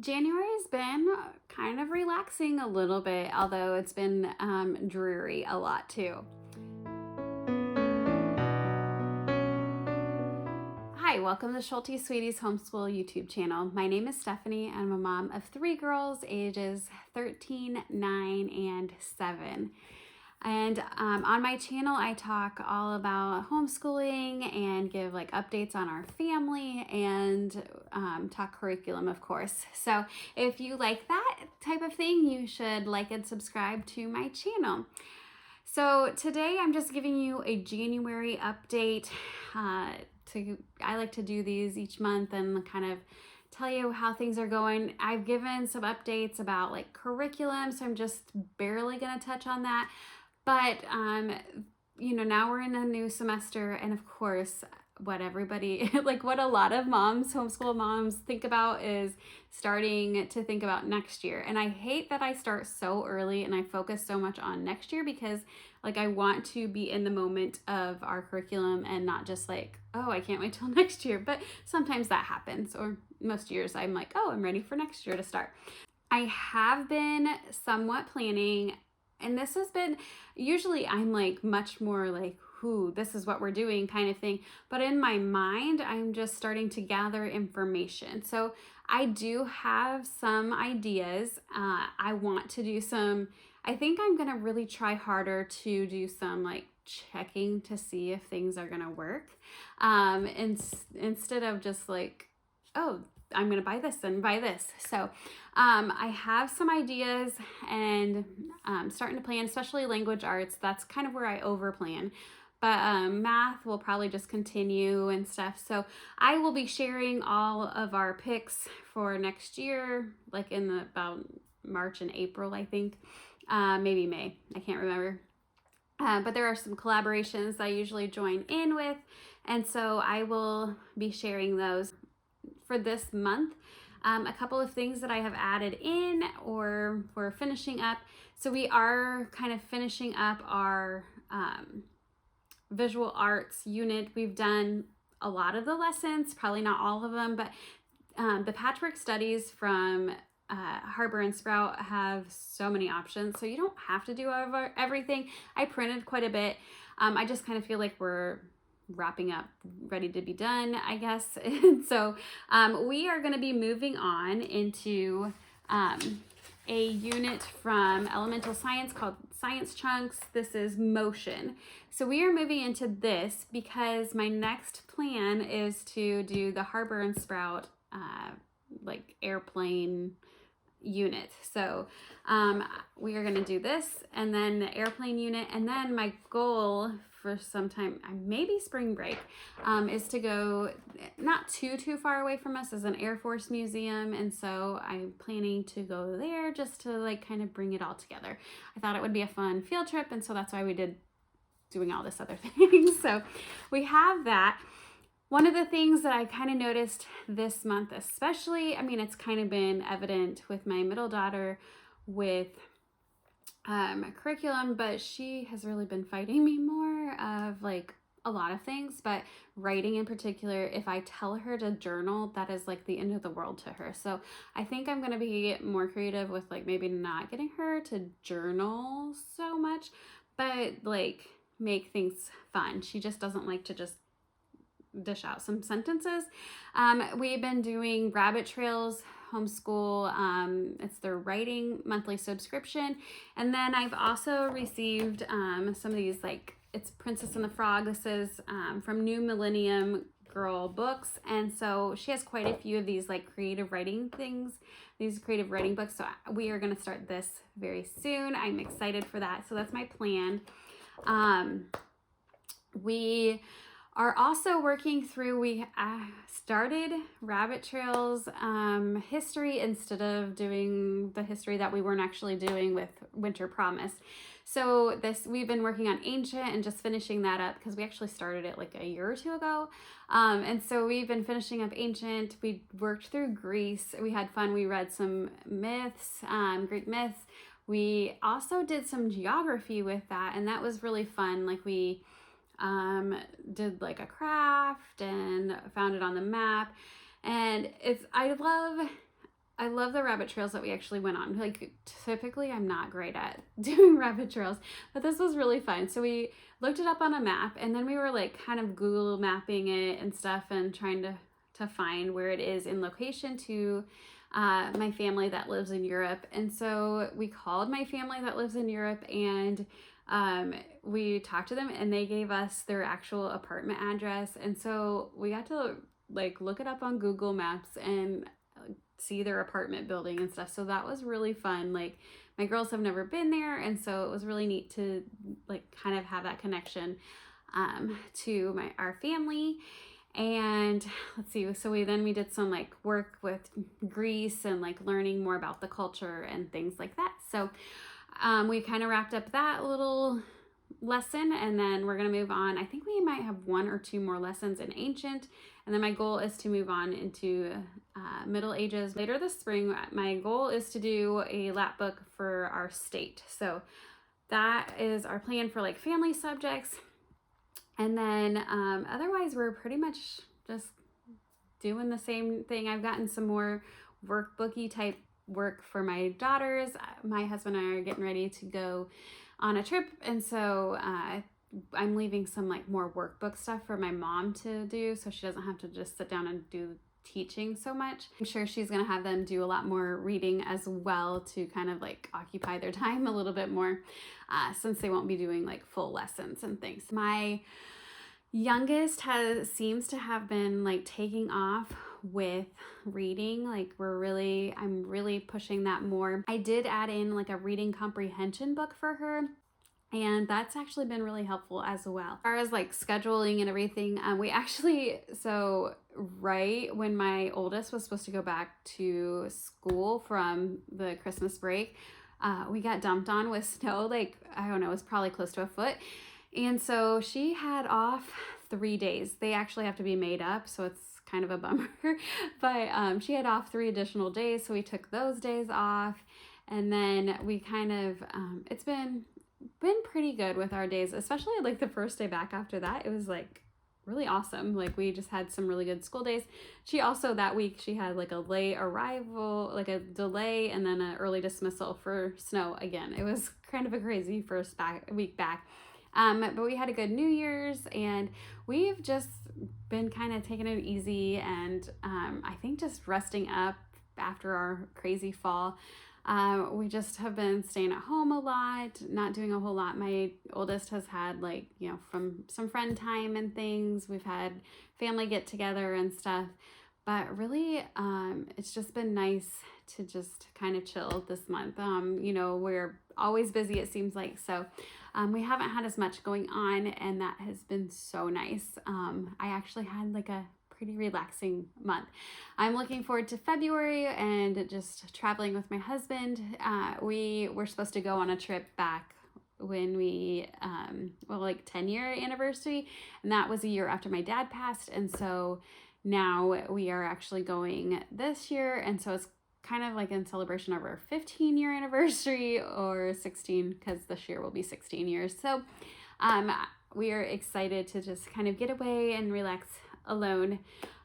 January's been kind of relaxing a little bit, although it's been dreary a lot too. Hi, welcome to Schulte Sweetie's Homeschool YouTube channel. My name is Stephanie. I'm a mom of 3 girls ages 13, 9, and 7. And on my channel, I talk all about homeschooling and give like updates on our family and talk curriculum, of course. So if you like that type of thing, you should like and subscribe to my channel. So today I'm just giving you a January update. I like to do these each month and kind of tell you how things are going. I've given some updates about like curriculum, so I'm just barely going to touch on that. But, now we're in a new semester, and of course, what everybody, like what a lot of moms, homeschool moms think about is starting to think about next year. And I hate that I start so early and I focus so much on next year because like I want to be in the moment of our curriculum and not just like, oh, I can't wait till next year. But sometimes that happens, or most years I'm like, oh, I'm ready for next year to start. I have been somewhat planning. And this has been, usually I'm like much more like, this is what we're doing kind of thing. But in my mind, I'm just starting to gather information. So I do have some ideas. I want to do I think I'm going to really try harder to do some like checking to see if things are going to work. Instead of just like, oh, I'm going to buy this and buy this. So I have some ideas and starting to plan, especially language arts. That's kind of where I over plan. But math will probably just continue and stuff. So I will be sharing all of our picks for next year, like in about March and April, I think. Maybe May. I can't remember. But there are some collaborations I usually join in with. And so I will be sharing those for this month. A couple of things that I have added in or we're finishing up. So we are kind of finishing up our visual arts unit. We've done a lot of the lessons, probably not all of them, but the patchwork studies from Harbor and Sprout have so many options. So you don't have to do everything. I printed quite a bit. I just kind of feel like we're wrapping up, ready to be done, I guess. And so we are going to be moving on into a unit from elemental science called Science Chunks. This is motion. So we are moving into this because my next plan is to do the Harbor and Sprout like airplane unit. So we are going to do this and then the airplane unit, and then my goal for some time, maybe spring break, is to go not too far away from us, as an Air Force museum. And so I'm planning to go there just to like kind of bring it all together. I thought it would be a fun field trip, and so that's why we did doing all this other things. So we have that. One of the things that I kind of noticed this month especially, it's kind of been evident with my middle daughter with curriculum, but she has really been fighting me more of like a lot of things, but writing in particular. If I tell her to journal, that is like the end of the world to her. So I think I'm going to be more creative with like maybe not getting her to journal so much, but like make things fun. She just doesn't like to just dish out some sentences. We've been doing rabbit trails homeschool. It's their writing monthly subscription. And then I've also received some of these, like it's Princess and the Frog. This is from New Millennium Girl Books. And so she has quite a few of these like creative writing things, these creative writing books. So we are going to start this very soon. I'm excited for that. So that's my plan. We are also working through, we started Rabbit Trails history instead of doing the history that we weren't actually doing with Winter Promise. So we've been working on Ancient and just finishing that up because we actually started it like a year or two ago. And so we've been finishing up Ancient. We worked through Greece. We had fun. We read some myths, Greek myths. We also did some geography with that, and that was really fun. Like we did like a craft and found it on the map. And I love I love the rabbit trails that we actually went on. Like, typically I'm not great at doing rabbit trails, but this was really fun. So we looked it up on a map, and then we were like kind of Google mapping it and stuff and trying to find where it is in location to my family that lives in Europe. And so we called my family that lives in Europe, and we talked to them, and they gave us their actual apartment address. And so we got to like look it up on Google Maps and see their apartment building and stuff. So that was really fun. Like, my girls have never been there, and so it was really neat to like kind of have that connection to our family. And let's see, so we did some like work with Greece and like learning more about the culture and things like that. So we kind of wrapped up that little lesson, and then we're going to move on. I think we might have 1 or 2 more lessons in ancient, and then my goal is to move on into Middle Ages later this spring. My goal is to do a lap book for our state, so that is our plan for like family subjects. And then otherwise we're pretty much just doing the same thing. I've gotten some more workbooky type work for my daughters. My husband and I are getting ready to go on a trip, and so I'm leaving some like more workbook stuff for my mom to do, so she doesn't have to just sit down and do teaching so much. I'm sure she's gonna have them do a lot more reading as well to kind of like occupy their time a little bit more, since they won't be doing like full lessons and things. My youngest seems to have been like taking off with reading. Like, I'm really pushing that more. I did add in like a reading comprehension book for her, and that's actually been really helpful as well. As far as like scheduling and everything, we actually, so right when my oldest was supposed to go back to school from the Christmas break, we got dumped on with snow. Like, I don't know, it was probably close to a foot. And so she had off 3 days. They actually have to be made up, so it's kind of a bummer. But she had off 3 additional days, so we took those days off. And then we kind of, it's been pretty good with our days, especially like the first day back after that. It was like really awesome. Like, we just had some really good school days. She also, that week, she had like a late arrival, like a delay, and then an early dismissal for snow again. It was kind of a crazy first week back. But we had a good New Year's, and we've just been kind of taking it easy, and I think just resting up after our crazy fall. We just have been staying at home a lot, not doing a whole lot. My oldest has had like, from some friend time and things. We've had family get together and stuff, but really, it's just been nice to just kind of chill this month. We're always busy, it seems like, so we haven't had as much going on, and that has been so nice. I actually had like a pretty relaxing month. I'm looking forward to February and just traveling with my husband. We were supposed to go on a trip back when we, 10-year anniversary, and that was a year after my dad passed, and so now we are actually going this year, and so it's kind of like in celebration of our 15-year anniversary, or 16, because this year will be 16 years. So we are excited to just kind of get away and relax alone.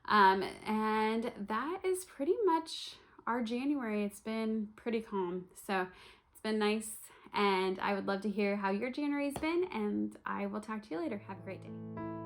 And that is pretty much our January. It's been pretty calm, so it's been nice, and I would love to hear how your January's been, and I will talk to you later. Have a great day.